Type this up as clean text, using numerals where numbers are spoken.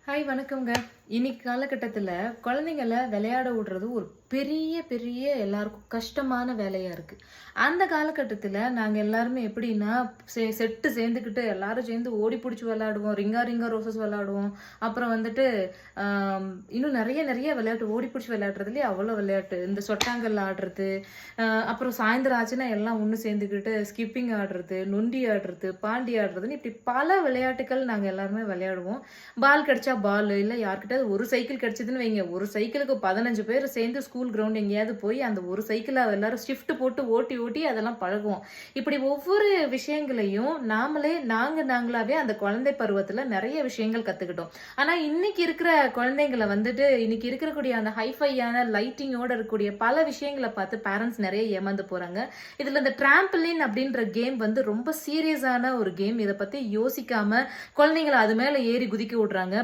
Hi வணக்கம்ங்க. இன்னைக்கு காலகட்டத்துல குழந்தைங்கள விளையாட விடுறது ஒரு பெரிய பெரிய எல்லாருக்கும் கஷ்டமான வேலையா இருக்கு. அந்த காலகட்டத்துல நாங்க எல்லாருமே எப்படின்னா, செட்டு சேர்ந்துக்கிட்டு எல்லாரும் சேர்ந்து ஓடி பிடிச்சு விளையாடுவோம். ரிங்கா ரிங்கா ரோசஸ் விளையாடுவோம். அப்புறம் வந்துட்டு ஆம், இன்னும் நிறைய நிறைய விளையாட்டு ஓடி பிடிச்சு விளையாடுறதுலயே அவ்வளோ விளையாட்டு. இந்த சொட்டாங்கல் ஆடுறது, அப்புறம் சாயந்தரம் ஆச்சுன்னா எல்லாம் ஒன்று சேர்ந்துக்கிட்டு ஸ்கிப்பிங் ஆடுறது, நொண்டி ஆடுறது, பாண்டி ஆடுறதுன்னு இப்படி பல விளையாட்டுகள் நாங்க எல்லாருமே விளையாடுவோம். பால் கிடைச்சா பால், இல்ல யார்கிட்டயாவது ஒரு சைக்கிள் கிடைச்சதுன்னு வைங்க, ஒரு சைக்கிளுக்கு 15 பேர் சேர்ந்து ஸ்கூல் கிரவுண்ட் எங்கேயாவது போய் அந்த ஒரு சைக்கிள எல்லாரும் ஷிஃப்ட் போட்டு ஓட்டி ஓட்டி அதெல்லாம் பழகுவோம். இப்படி ஒவ்வொரு விஷயங்களையும் நாங்களாவே அந்த குழந்தை பருவத்துல நிறைய விஷயங்கள் கத்துக்கிட்டோம். ஆனா இன்னைக்கு இருக்கிற குழந்தைங்கள வந்துட்டு இன்னைக்கு இருக்கக்கூடிய அந்த ஹைஃபையான லைட்டிங்கோட இருக்கக்கூடிய பல விஷயங்களை பார்த்து பேரண்ட்ஸ் நிறைய ஏமாந்து போறாங்க. இதுல இந்த டிராம்பலின் அப்படின்ற கேம் வந்து ரொம்ப சீரியஸான ஒரு கேம். இதை பத்தி யோசிக்காம குழந்தைங்களை அது மேல ஏறி குதிக்க விடுறாங்க.